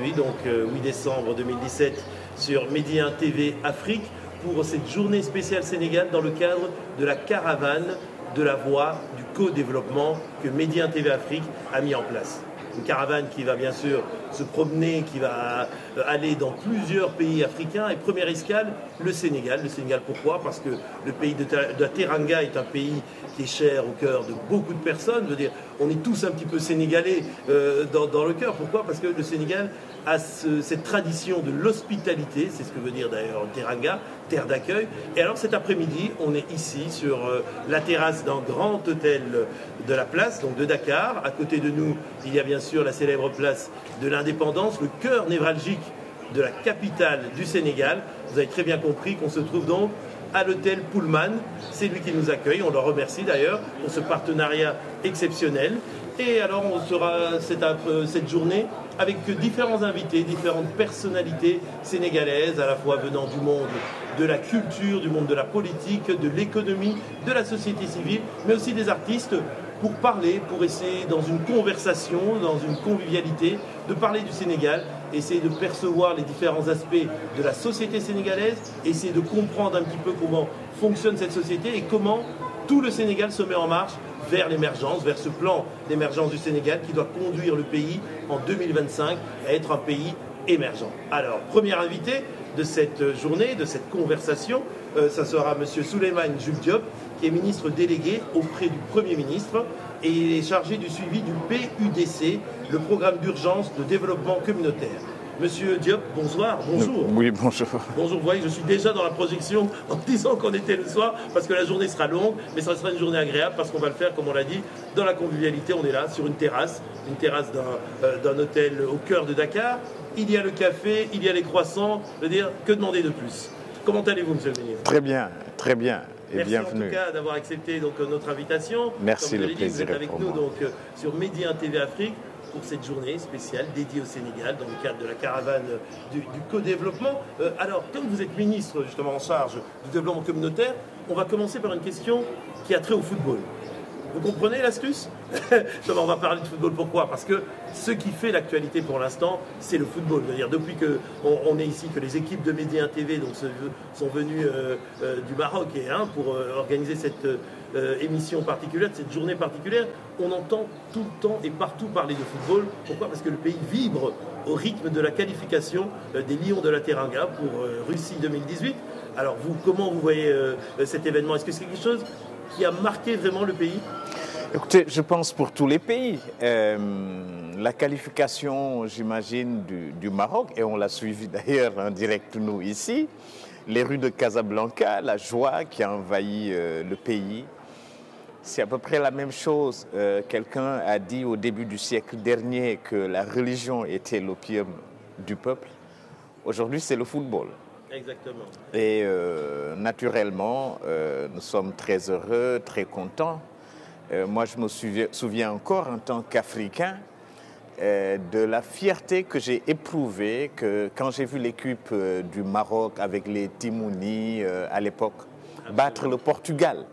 aujourd'hui, donc 8 décembre 2017, sur Medi 1 TV Afrique, pour cette journée spéciale Sénégal dans le cadre de la caravane de la voie du co-développement que Medi 1 TV Afrique a mis en place. Une caravane qui va bien sûr se promener, qui va aller dans plusieurs pays africains. Et première escale, le Sénégal. Le Sénégal, pourquoi? Parce que le pays de la Teranga est un pays qui est cher au cœur de beaucoup de personnes. Je veux dire, on est tous un petit peu sénégalais dans le cœur. Pourquoi? Parce que le Sénégal a cette tradition de l'hospitalité, c'est ce que veut dire d'ailleurs Teranga, terre d'accueil. Et alors cet après-midi, on est ici sur la terrasse d'un grand hôtel de la place, donc de Dakar. À côté de nous, il y a bien sûr la célèbre place de l'Indépendance, le cœur névralgique de la capitale du Sénégal. Vous avez très bien compris qu'on se trouve donc à l'hôtel Pullman. C'est lui qui nous accueille. On le remercie d'ailleurs pour ce partenariat exceptionnel. Et alors on sera cette journée avec différents invités, différentes personnalités sénégalaises, à la fois venant du monde de la culture, du monde de la politique, de l'économie, de la société civile, mais aussi des artistes, pour parler, pour essayer dans une conversation, dans une convivialité, de parler du Sénégal, essayer de percevoir les différents aspects de la société sénégalaise, essayer de comprendre un petit peu comment fonctionne cette société et comment tout le Sénégal se met en marche vers l'émergence, vers ce plan d'émergence du Sénégal qui doit conduire le pays en 2025 à être un pays émergent. Alors, premier invité de cette journée, de cette conversation, ça sera M. Souleymane Jules Diop, qui est ministre délégué auprès du Premier ministre et il est chargé du suivi du PUDC, le programme d'urgence de développement communautaire. Monsieur Diop, bonsoir, bonjour. Oui, bonjour. Bonjour, vous voyez, je suis déjà dans la projection en disant qu'on était le soir, parce que la journée sera longue, mais ça sera une journée agréable, parce qu'on va le faire, comme on l'a dit, dans la convivialité. On est là, sur une terrasse d'un hôtel au cœur de Dakar. Il y a le café, il y a les croissants, je veux dire, que demander de plus? Comment allez-vous, monsieur le ministre? Très bien, très bien. Et merci bienvenue. en tout cas d'avoir accepté donc, notre invitation. Merci, comme le plaisir vous êtes avec pour nous moi. donc, sur Medi 1 TV Afrique pour cette journée spéciale dédiée au Sénégal dans le cadre de la caravane du co-développement. Alors, comme vous êtes ministre justement en charge du développement communautaire, on va commencer par une question qui a trait au football. Vous comprenez l'astuce? On va parler de football. Pourquoi? Parce que ce qui fait l'actualité pour l'instant, c'est le football. C'est-à-dire depuis qu'on est ici, que les équipes de Medi 1 TV donc, sont venues du Maroc pour organiser cette émission particulière, cette journée particulière, on entend tout le temps et partout parler de football. Pourquoi? Parce que le pays vibre au rythme de la qualification des Lions de la Teranga pour Russie 2018. Alors vous, comment vous voyez cet événement? Est-ce que c'est quelque chose qui a marqué vraiment le pays? Écoutez, je pense pour tous les pays. La qualification, j'imagine, du Maroc, et on l'a suivi d'ailleurs en direct nous ici, les rues de Casablanca, la joie qui a envahi le pays. C'est à peu près la même chose. Quelqu'un a dit au début du siècle dernier que la religion était l'opium du peuple. Aujourd'hui, c'est le football. Exactement. Et naturellement, nous sommes très heureux, très contents. Moi, je me souviens encore, en tant qu'Africain, de la fierté que j'ai éprouvée quand j'ai vu l'équipe du Maroc avec les Timouni à l'époque battre le Portugal.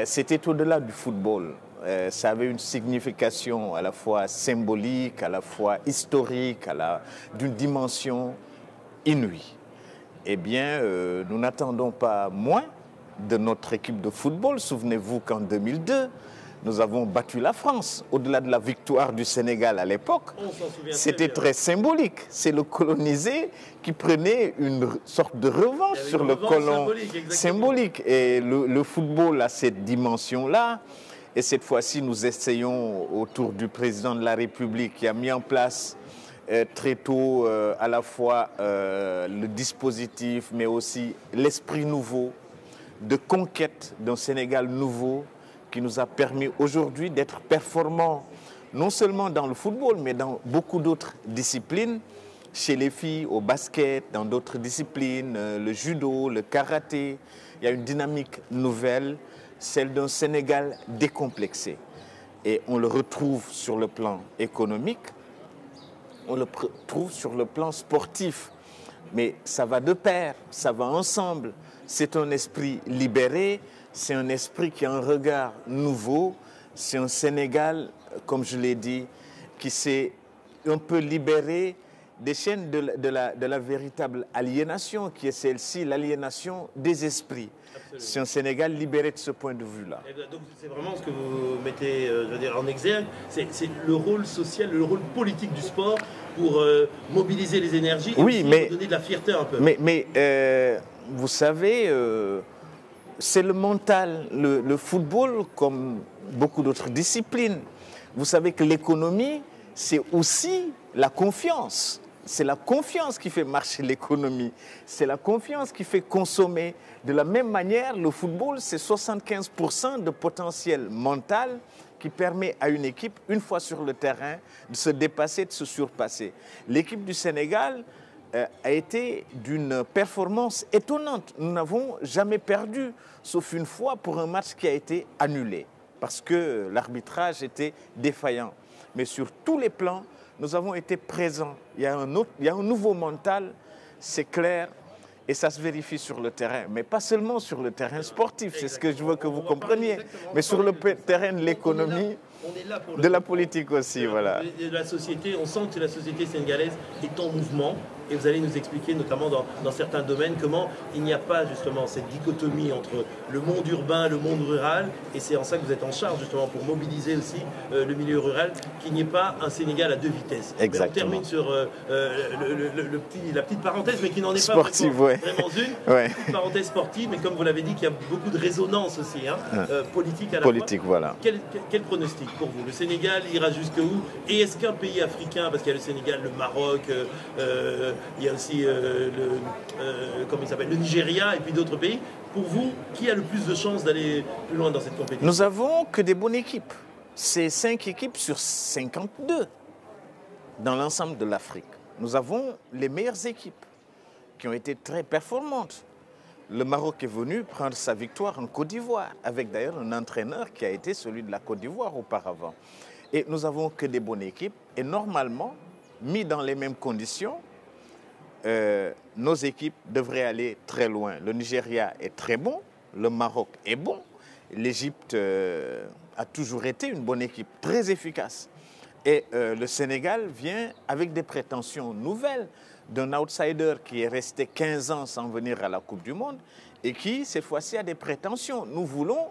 C'était au-delà du football. Ça avait une signification à la fois symbolique, à la fois historique, d'une dimension inouïe. Eh bien, nous n'attendons pas moins de notre équipe de football. Souvenez-vous qu'en 2002, nous avons battu la France. Au-delà de la victoire du Sénégal à l'époque, c'était très symbolique. C'est le colonisé qui prenait une sorte de revanche sur le colon symbolique. Et le football a cette dimension-là. Et cette fois-ci, nous essayons, autour du président de la République qui a mis en place très tôt à la fois le dispositif, mais aussi l'esprit nouveau de conquête d'un Sénégal nouveau qui nous a permis aujourd'hui d'être performants, non seulement dans le football, mais dans beaucoup d'autres disciplines, chez les filles, au basket, dans d'autres disciplines, le judo, le karaté. Il y a une dynamique nouvelle, celle d'un Sénégal décomplexé. Et on le retrouve sur le plan économique, on le retrouve sur le plan sportif. Mais ça va de pair, ça va ensemble. C'est un esprit libéré, c'est un esprit qui a un regard nouveau. C'est un Sénégal, comme je l'ai dit, qui s'est un peu libéré des chaînes de la véritable aliénation, qui est celle-ci, l'aliénation des esprits. Absolument. C'est un Sénégal libéré de ce point de vue-là. Donc c'est vraiment ce que vous mettez je veux dire, en exergue, c'est le rôle social, le rôle politique du sport pour mobiliser les énergies et oui, aussi mais, donner de la fierté un peu. Mais vous savez, c'est le mental, le football comme beaucoup d'autres disciplines. Vous savez que l'économie, c'est aussi la confiance. C'est la confiance qui fait marcher l'économie. C'est la confiance qui fait consommer. De la même manière, le football, c'est 75% de potentiel mental qui permet à une équipe, une fois sur le terrain, de se dépasser, de se surpasser. L'équipe du Sénégal a été d'une performance étonnante. Nous n'avons jamais perdu, sauf une fois pour un match qui a été annulé, parce que l'arbitrage était défaillant. Mais sur tous les plans, nous avons été présents. Il y a un nouveau mental, c'est clair, et ça se vérifie sur le terrain. Mais pas seulement sur le terrain sportif, c'est ce que je veux que vous compreniez, mais sur le terrain de l'économie, de la politique aussi. Voilà. De la société, on sent que la société sénégalaise est en mouvement. Et vous allez nous expliquer, notamment dans certains domaines, comment il n'y a pas justement cette dichotomie entre le monde urbain, le monde rural. Et c'est en ça que vous êtes en charge justement pour mobiliser aussi le milieu rural, qu'il n'y ait pas un Sénégal à deux vitesses. Exactement. On termine sur la petite parenthèse, mais qui n'en est sportive, pas vraiment une. Ouais. Petite parenthèse sportive, mais comme vous l'avez dit, qu'il y a beaucoup de résonance aussi, politique à la politique, fois. Voilà. Quel pronostic pour vous? Le Sénégal ira jusqu'où? Et est-ce qu'un pays africain, parce qu'il y a le Sénégal, le Maroc, il y a aussi comment il s'appelle, le Nigeria et puis d'autres pays. Pour vous, qui a le plus de chances d'aller plus loin dans cette compétition? Nous n'avons que des bonnes équipes. C'est 5 équipes sur 52 dans l'ensemble de l'Afrique. Nous avons les meilleures équipes qui ont été très performantes. Le Maroc est venu prendre sa victoire en Côte d'Ivoire, avec d'ailleurs un entraîneur qui a été celui de la Côte d'Ivoire auparavant. Et nous n'avons que des bonnes équipes. Et normalement, mis dans les mêmes conditions, nos équipes devraient aller très loin. Le Nigeria est très bon, le Maroc est bon, l'Égypte a toujours été une bonne équipe, très efficace. Et le Sénégal vient avec des prétentions nouvelles d'un outsider qui est resté 15 ans sans venir à la Coupe du Monde et qui, cette fois-ci, a des prétentions. Nous voulons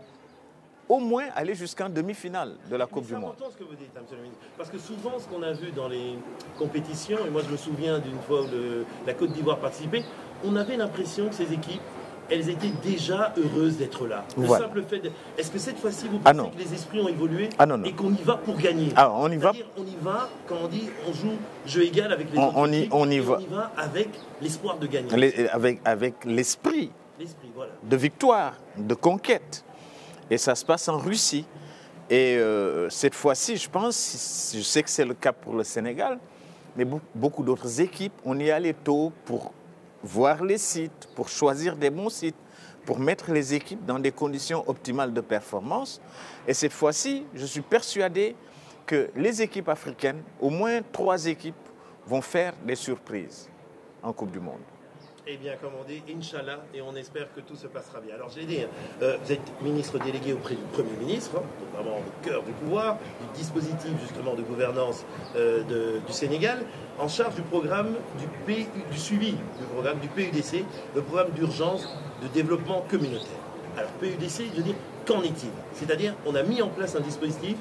au moins aller jusqu'en demi-finale de la Coupe du Monde. C'est important ce que vous dites, monsieur le ministre, parce que souvent ce qu'on a vu dans les compétitions, et moi je me souviens d'une fois où la Côte d'Ivoire participait, on avait l'impression que ces équipes, elles étaient déjà heureuses d'être là. Le simple fait de... Est-ce que cette fois-ci vous pensez que les esprits ont évolué et qu'on y va pour gagner? On y va. On y va, quand on dit on joue jeu égal avec les autres équipes, on y va avec l'espoir de gagner. Avec l'esprit voilà, de victoire, de conquête. Et ça se passe en Russie. Et cette fois-ci, je sais que c'est le cas pour le Sénégal, mais beaucoup d'autres équipes, on y allait tôt pour voir les sites, pour choisir des bons sites, pour mettre les équipes dans des conditions optimales de performance. Et cette fois-ci, je suis persuadé que les équipes africaines, au moins 3 équipes, vont faire des surprises en Coupe du Monde. Eh bien, comme on dit, Inch'Allah, et on espère que tout se passera bien. Alors, je l'ai dit, vous êtes ministre délégué auprès du Premier ministre, donc vraiment au cœur du pouvoir, du dispositif justement de gouvernance du Sénégal, en charge du programme du suivi du programme du PUDC, le programme d'urgence de développement communautaire. Alors, PUDC, je veux dire, qu'en est-il? C'est-à-dire, on a mis en place un dispositif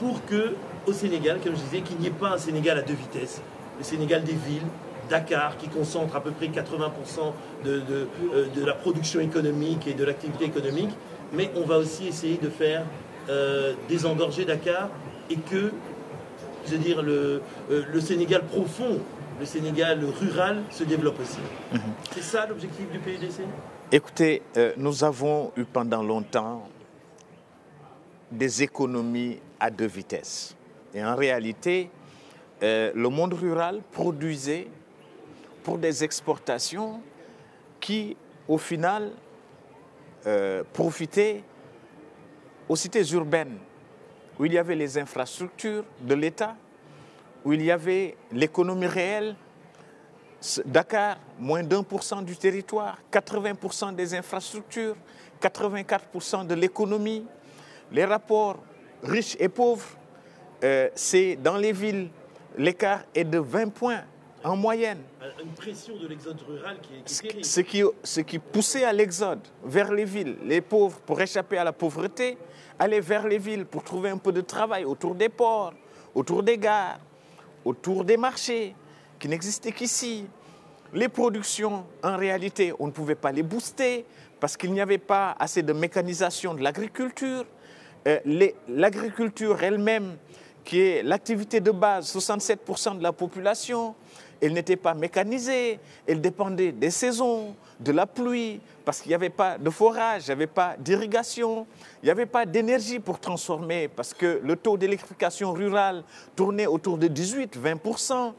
pour que, au Sénégal, comme je disais, qu'il n'y ait pas un Sénégal à 2 vitesses, le Sénégal des villes, Dakar, qui concentre à peu près 80% de la production économique et de l'activité économique, mais on va aussi essayer de faire désengorger Dakar et que, je veux dire, le Sénégal profond, le Sénégal rural se développe aussi. C'est ça l'objectif du PUDC? Écoutez, nous avons eu pendant longtemps des économies à 2 vitesses. Et en réalité, le monde rural produisait pour des exportations qui, au final, profitaient aux cités urbaines, où il y avait les infrastructures de l'État, où il y avait l'économie réelle. Dakar, moins d'1% du territoire, 80% des infrastructures, 84% de l'économie. Les rapports riches et pauvres, c'est dans les villes l'écart est de 20 points en moyenne. Une pression de l'exode rural qui est terrible. Ce qui poussait à l'exode vers les villes. Les pauvres, pour échapper à la pauvreté, allaient vers les villes pour trouver un peu de travail autour des ports, autour des gares, autour des marchés, qui n'existaient qu'ici. Les productions, en réalité, on ne pouvait pas les booster parce qu'il n'y avait pas assez de mécanisation de l'agriculture. L'agriculture elle-même, qui est l'activité de base, 67% de la population, elle n'était pas mécanisée, elle dépendait des saisons, de la pluie, parce qu'il n'y avait pas de forage, il n'y avait pas d'irrigation, il n'y avait pas d'énergie pour transformer, parce que le taux d'électrification rurale tournait autour de 18-20%.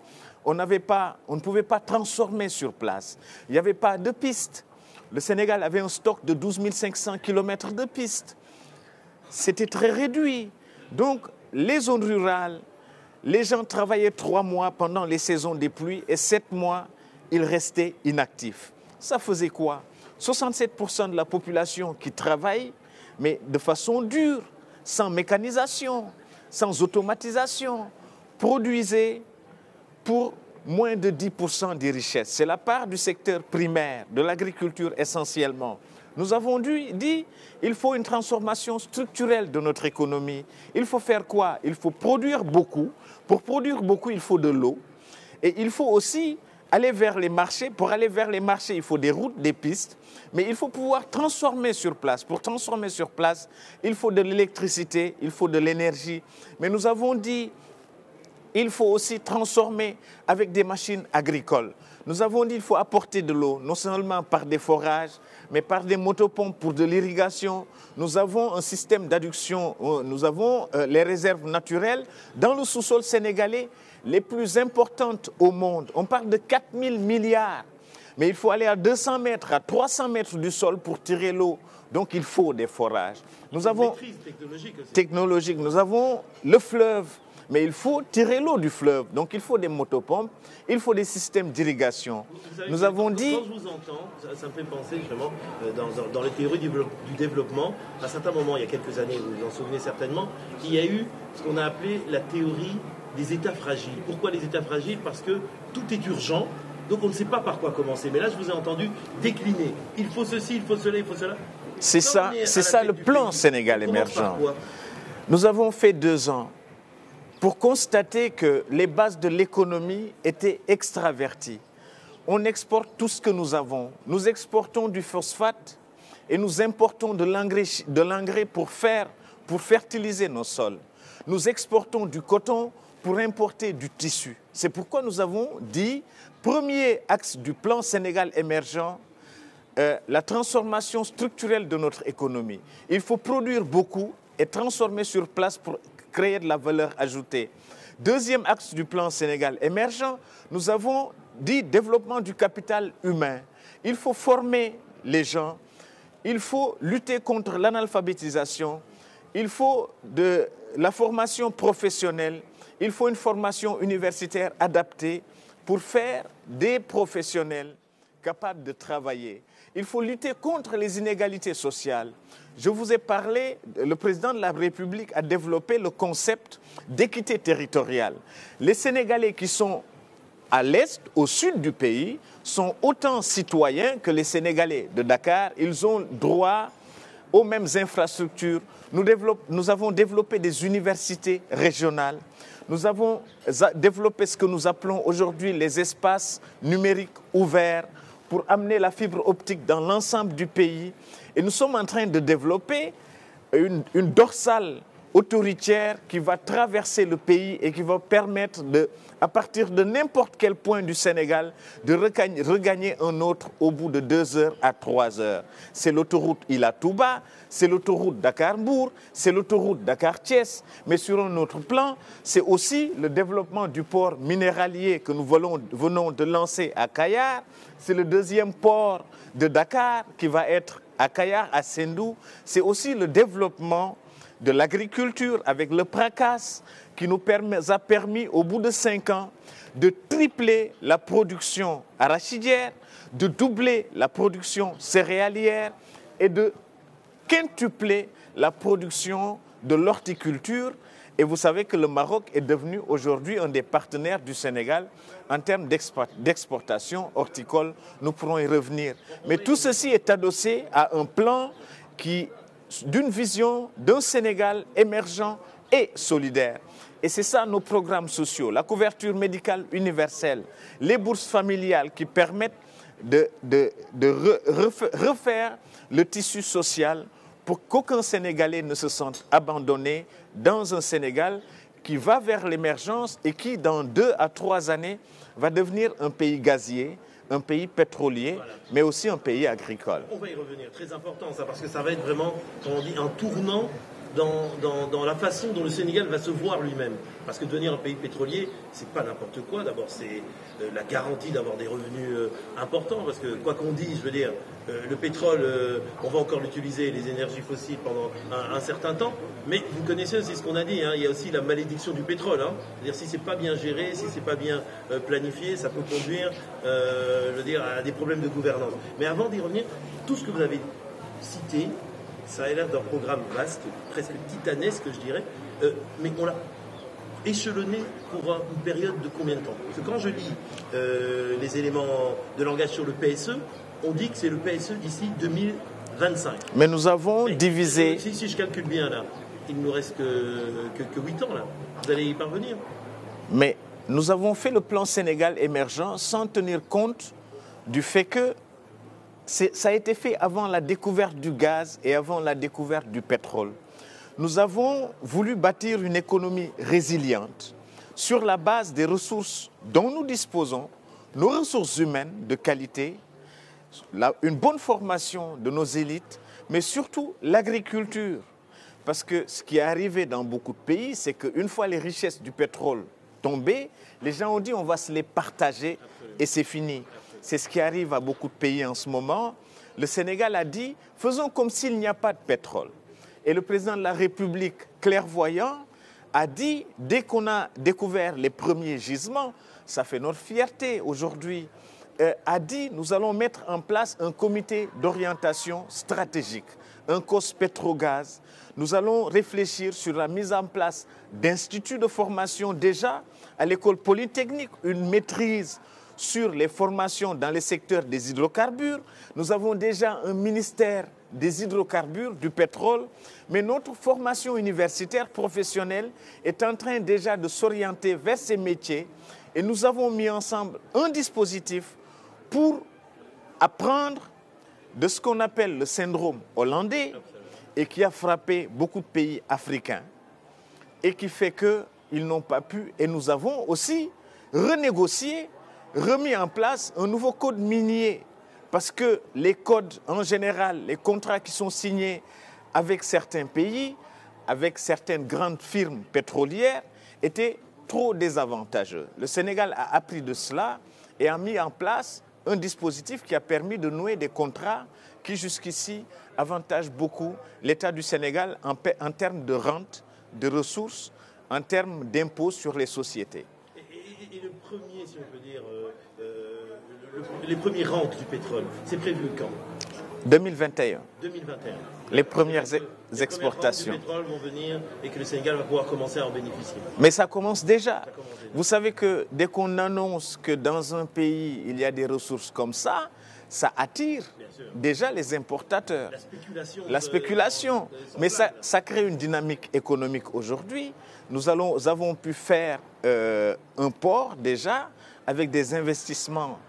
On ne pouvait pas transformer sur place. Il n'y avait pas de pistes. Le Sénégal avait un stock de 12 500 km de pistes. C'était très réduit. Donc, les zones rurales, les gens travaillaient 3 mois pendant les saisons des pluies et 7 mois, ils restaient inactifs. Ça faisait quoi? 67% de la population qui travaille, mais de façon dure, sans mécanisation, sans automatisation, produisait pour moins de 10% des richesses. C'est la part du secteur primaire, de l'agriculture essentiellement. Nous avons dit qu'il faut une transformation structurelle de notre économie. Il faut faire quoi? Il faut produire beaucoup. Pour produire beaucoup, il faut de l'eau. Et il faut aussi aller vers les marchés. Pour aller vers les marchés, il faut des routes, des pistes. Mais il faut pouvoir transformer sur place. Pour transformer sur place, il faut de l'électricité, il faut de l'énergie. Mais nous avons dit il faut aussi transformer avec des machines agricoles. Nous avons dit qu'il faut apporter de l'eau, non seulement par des forages, mais par des motopompes pour de l'irrigation. Nous avons un système d'adduction, nous avons les réserves naturelles dans le sous-sol sénégalais les plus importantes au monde. On parle de 4 000 milliards, mais il faut aller à 200 mètres, à 300 mètres du sol pour tirer l'eau. Donc il faut des forages. Nous avons maîtrise technologique aussi. Technologique. Nous avons le fleuve. Mais il faut tirer l'eau du fleuve. Donc il faut des motopompes, il faut des systèmes d'irrigation. Nous avons dit... Quand je vous entends, ça me fait penser justement dans les théories du développement, à un certain moment, il y a quelques années, vous vous en souvenez certainement, il y a eu ce qu'on a appelé la théorie des États fragiles. Pourquoi les États fragiles? Parce que tout est urgent, donc on ne sait pas par quoi commencer. Mais là, je vous ai entendu décliner. Il faut ceci, il faut cela, il faut cela. C'est ça le plan Sénégal émergent. Nous avons fait 2 ans pour constater que les bases de l'économie étaient extraverties. On exporte tout ce que nous avons. Nous exportons du phosphate et nous importons de l'engrais pour fertiliser nos sols. Nous exportons du coton pour importer du tissu. C'est pourquoi nous avons dit, premier axe du plan Sénégal émergent, la transformation structurelle de notre économie. Il faut produire beaucoup et transformer sur place pour créer de la valeur ajoutée. Deuxième axe du plan Sénégal émergent, nous avons dit développement du capital humain. Il faut former les gens, il faut lutter contre l'analphabétisation, il faut de la formation professionnelle, il faut une formation universitaire adaptée pour faire des professionnels capables de travailler. Il faut lutter contre les inégalités sociales. Je vous ai parlé, le président de la République a développé le concept d'équité territoriale. Les Sénégalais qui sont à l'est, au sud du pays, sont autant citoyens que les Sénégalais de Dakar. Ils ont droit aux mêmes infrastructures. Nous avons développé des universités régionales. Nous avons développé ce que nous appelons aujourd'hui les espaces numériques ouverts pour amener la fibre optique dans l'ensemble du pays. Et nous sommes en train de développer une dorsale autoritaire qui va traverser le pays et qui va permettre, à partir de n'importe quel point du Sénégal, de regagner un autre au bout de 2 heures à 3 heures. C'est l'autoroute Ila-Touba, c'est l'autoroute Dakar-Mbour, c'est l'autoroute Dakar-Thiès. Mais sur un autre plan, c'est aussi le développement du port minéralier que nous venons de lancer à Kayar. C'est le 2e port de Dakar qui va être à Kayar, à Sendou. C'est aussi le développement de l'agriculture avec le PRACAS qui nous a permis au bout de 5 ans de tripler la production arachidière, de doubler la production céréalière et de quintupler la production de l'horticulture Et vous savez que le Maroc est devenu aujourd'hui un des partenaires du Sénégal en termes d'exportation horticole. Nous pourrons y revenir. Mais tout ceci est adossé à un plan d'une vision d'un Sénégal émergent et solidaire. Et c'est ça nos programmes sociaux, la couverture médicale universelle, les bourses familiales qui permettent de refaire le tissu social pour qu'aucun Sénégalais ne se sente abandonné dans un Sénégal qui va vers l'émergence et qui, dans 2 à 3 années, va devenir un pays gazier, un pays pétrolier, voilà, mais aussi un pays agricole. On va y revenir, très important ça, parce que ça va être vraiment, comme on dit, un tournant dans la façon dont le Sénégal va se voir lui-même. Parce que devenir un pays pétrolier, c'est pas n'importe quoi. D'abord, c'est la garantie d'avoir des revenus importants. Parce que, quoi qu'on dise, je veux dire, le pétrole, on va encore l'utiliser, les énergies fossiles, pendant un certain temps. Mais vous connaissez aussi ce qu'on a dit, hein, il y a aussi la malédiction du pétrole. Hein. C'est-à-dire, si c'est pas bien géré, si c'est pas bien planifié, ça peut conduire, je veux dire, à des problèmes de gouvernance. Mais avant d'y revenir, tout ce que vous avez cité, ça a l'air d'un programme vaste, presque titanesque, je dirais, mais on l'a échelonné pour une période de combien de temps? Parce que quand je lis les éléments de langage sur le PSE, on dit que c'est le PSE d'ici 2025. Mais nous avons divisé... Si je calcule bien, là, il ne nous reste que 8 ans, là. Vous allez y parvenir. Mais nous avons fait le plan Sénégal émergent sans tenir compte du fait que ça a été fait avant la découverte du gaz et avant la découverte du pétrole. Nous avons voulu bâtir une économie résiliente sur la base des ressources dont nous disposons, nos ressources humaines de qualité, une bonne formation de nos élites, mais surtout l'agriculture. Parce que ce qui est arrivé dans beaucoup de pays, c'est qu'une fois les richesses du pétrole tombées, les gens ont dit on va se les partager et c'est fini. C'est ce qui arrive à beaucoup de pays en ce moment. Le Sénégal a dit, faisons comme s'il n'y a pas de pétrole. Et le président de la République, clairvoyant, a dit, dès qu'on a découvert les premiers gisements, ça fait notre fierté aujourd'hui, a dit, nous allons mettre en place un comité d'orientation stratégique, un COS Pétrogaz. Nous allons réfléchir sur la mise en place d'instituts de formation déjà à l'école polytechnique, une maîtrise sur les formations dans les secteurs des hydrocarbures. Nous avons déjà un ministère des hydrocarbures, du pétrole, mais notre formation universitaire professionnelle est en train déjà de s'orienter vers ces métiers et nous avons mis ensemble un dispositif pour apprendre de ce qu'on appelle le syndrome hollandais et qui a frappé beaucoup de pays africains et qui fait qu'ils n'ont pas pu, et nous avons aussi renégocié, remis en place un nouveau code minier parce que les codes en général, les contrats qui sont signés avec certains pays, avec certaines grandes firmes pétrolières étaient trop désavantageux. Le Sénégal a appris de cela et a mis en place un dispositif qui a permis de nouer des contrats qui jusqu'ici avantagent beaucoup l'État du Sénégal en termes de rente, de ressources, en termes d'impôts sur les sociétés. Et le premier, si on peut dire, les premières rentes du pétrole, c'est prévu quand? 2021. 2021. Les premières exportations. Les premières rentes du pétrole vont venir et que le Sénégal va pouvoir commencer à en bénéficier. Mais ça commence déjà. Vous savez que dès qu'on annonce que dans un pays, il y a des ressources comme ça attire déjà les importateurs. La spéculation. Mais ça crée une dynamique économique aujourd'hui. Nous avons pu faire un port déjà avec des investissements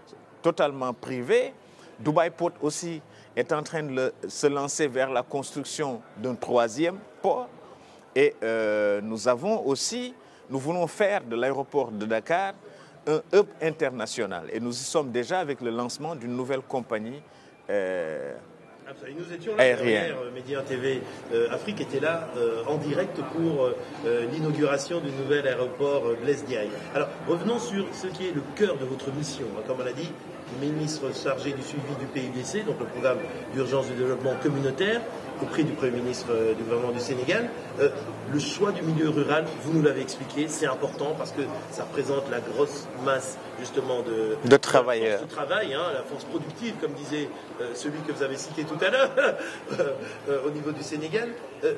totalement privés. Dubaï Port aussi est en train de se lancer vers la construction d'un 3e port. Et nous voulons faire de l'aéroport de Dakar un hub international. Et nous y sommes déjà avec le lancement d'une nouvelle compagnie Nous étions là derrière, Média TV Afrique était là en direct pour l'inauguration du nouvel aéroport Blaise Diagne. Alors revenons sur ce qui est le cœur de votre mission. Comme on l'a dit, ministre chargé du suivi du PUDC, donc le programme d'urgence du développement communautaire, auprès du Premier ministre du gouvernement du Sénégal. Le choix du milieu rural, vous nous l'avez expliqué, c'est important parce que ça représente la grosse masse justement de travailleurs. De travail, hein, la force productive, comme disait celui que vous avez cité tout à l'heure, au niveau du Sénégal.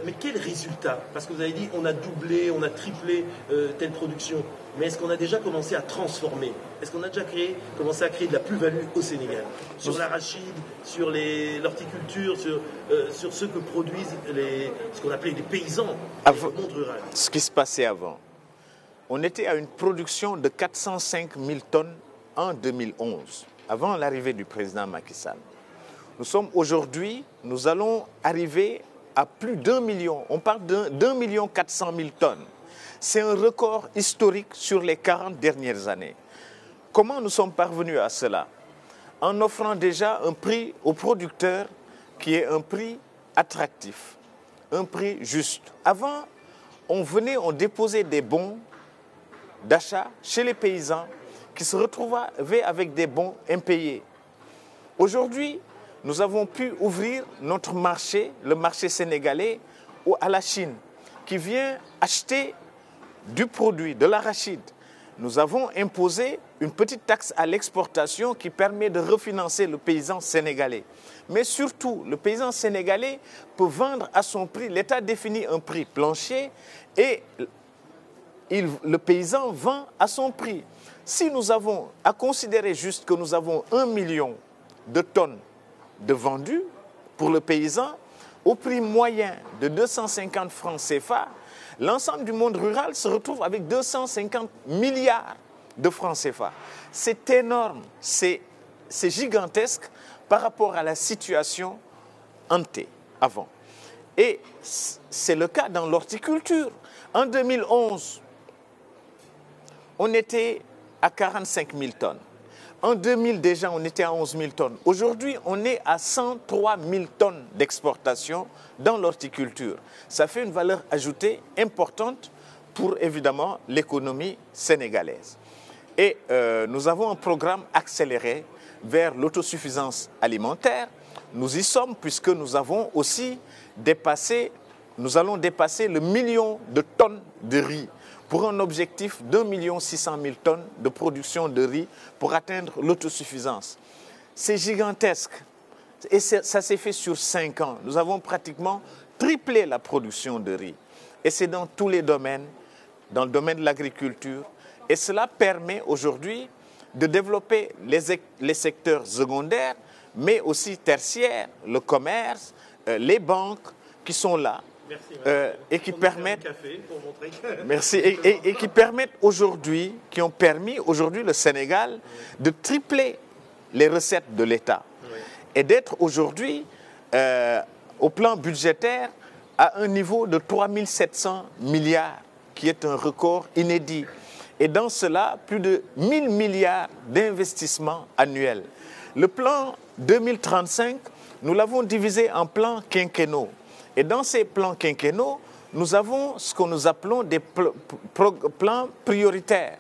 Mais quel résultat? Parce que vous avez dit, on a doublé, on a triplé telle production. Mais est-ce qu'on a déjà commencé à transformer? Est-ce qu'on a déjà commencé à créer de la plus-value au Sénégal? Sur l'arachide, sur l'horticulture, sur ce que produisent ce qu'on appelait les paysans du monde rural. Ce qui se passait avant. On était à une production de 405 000 tonnes en 2011, avant l'arrivée du président Macky Sall. Nous sommes aujourd'hui, nous allons arriver à plus d'1 million. On parle d'1 million 400 000 tonnes. C'est un record historique sur les 40 dernières années. Comment nous sommes parvenus à cela? En offrant déjà un prix aux producteurs qui est un prix attractif, un prix juste. Avant, on déposait des bons d'achat chez les paysans qui se retrouvaient avec des bons impayés. Aujourd'hui, nous avons pu ouvrir notre marché, le marché sénégalais, à la Chine, qui vient acheter du produit, de l'arachide. Nous avons imposé une petite taxe à l'exportation qui permet de refinancer le paysan sénégalais. Mais surtout, le paysan sénégalais peut vendre à son prix. L'État définit un prix plancher et le paysan vend à son prix. Si nous avons à considérer juste que nous avons 1 million de tonnes de vendus pour le paysan, au prix moyen de 250 francs CFA, l'ensemble du monde rural se retrouve avec 250 milliards de francs CFA. C'est énorme, c'est gigantesque par rapport à la situation avant. Et c'est le cas dans l'horticulture. En 2011, on était à 45 000 tonnes. En 2000, déjà, on était à 11 000 tonnes. Aujourd'hui, on est à 103 000 tonnes d'exportation dans l'horticulture. Ça fait une valeur ajoutée importante pour, évidemment, l'économie sénégalaise. Et nous avons un programme accéléré vers l'autosuffisance alimentaire. Nous y sommes puisque nous avons aussi nous allons dépasser le million de tonnes de riz pour un objectif d'1 600 000 tonnes de production de riz pour atteindre l'autosuffisance. C'est gigantesque et ça s'est fait sur 5 ans. Nous avons pratiquement triplé la production de riz. Et c'est dans tous les domaines, dans le domaine de l'agriculture. Et cela permet aujourd'hui de développer les secteurs secondaires, mais aussi tertiaires, le commerce, les banques qui sont là. Merci, et qui permettent, merci, et qui permettent aujourd'hui, qui ont permis aujourd'hui le Sénégal de tripler les recettes de l'État et d'être aujourd'hui au plan budgétaire à un niveau de 3 700 milliards, qui est un record inédit. Et dans cela, plus de 1 000 milliards d'investissements annuels. Le plan 2035, nous l'avons divisé en plans quinquennaux. Et dans ces plans quinquennaux, nous avons ce que nous appelons des plans prioritaires.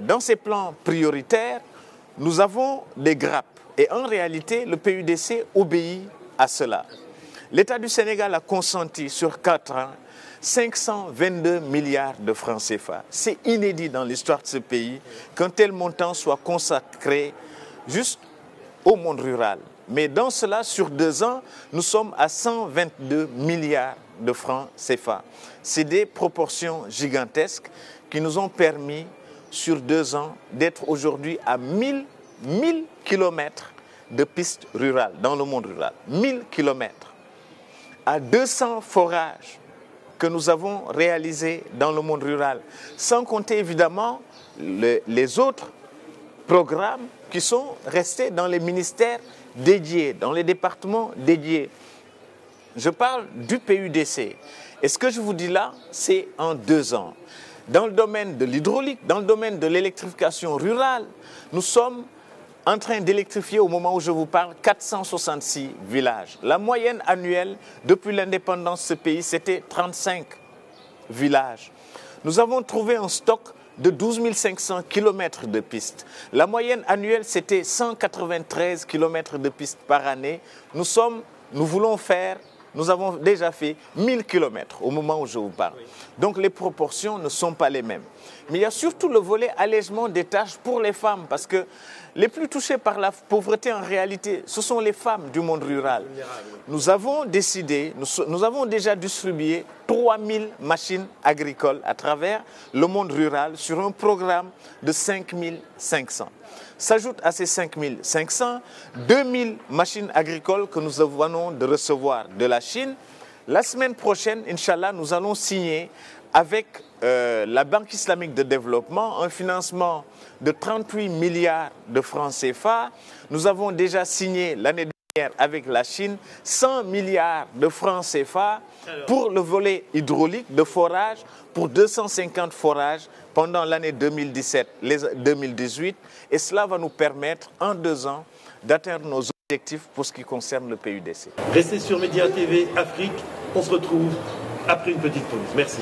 Dans ces plans prioritaires, nous avons des grappes. Et en réalité, le PUDC obéit à cela. L'État du Sénégal a consenti sur 4 ans 522 milliards de francs CFA. C'est inédit dans l'histoire de ce pays qu'un tel montant soit consacré juste au monde rural. Mais dans cela, sur 2 ans, nous sommes à 122 milliards de francs CFA. C'est des proportions gigantesques qui nous ont permis, sur 2 ans, d'être aujourd'hui à 1000 kilomètres de pistes rurales dans le monde rural. 1000 kilomètres. À 200 forages que nous avons réalisés dans le monde rural. Sans compter évidemment les autres programmes qui sont restés dans les ministères dédiés, dans les départements dédiés. Je parle du PUDC. Et ce que je vous dis là, c'est en 2 ans. Dans le domaine de l'hydraulique, dans le domaine de l'électrification rurale, nous sommes en train d'électrifier, au moment où je vous parle, 466 villages. La moyenne annuelle, depuis l'indépendance de ce pays, c'était 35 villages. Nous avons trouvé un stock de 12 500 km de pistes. La moyenne annuelle, c'était 193 km de pistes par année. Nous voulons faire nous avons déjà fait 1000 km au moment où je vous parle. Donc les proportions ne sont pas les mêmes. Mais il y a surtout le volet allègement des tâches pour les femmes, parce que les plus touchées par la pauvreté en réalité, ce sont les femmes du monde rural. Nous avons décidé, nous avons déjà distribué 3000 machines agricoles à travers le monde rural sur un programme de 5500. S'ajoutent à ces 5500, 2000 machines agricoles que nous venons de recevoir de la Chine. La semaine prochaine, Inch'Allah, nous allons signer avec la Banque islamique de développement un financement de 38 milliards de francs CFA. Nous avons déjà signé l'année dernière avec la Chine 100 milliards de francs CFA pour le volet hydraulique de forage, pour 250 forages pendant l'année 2017-2018. Et cela va nous permettre en 2 ans d'atteindre nos objectifs pour ce qui concerne le PUDC. Restez sur Média TV Afrique, on se retrouve après une petite pause. Merci.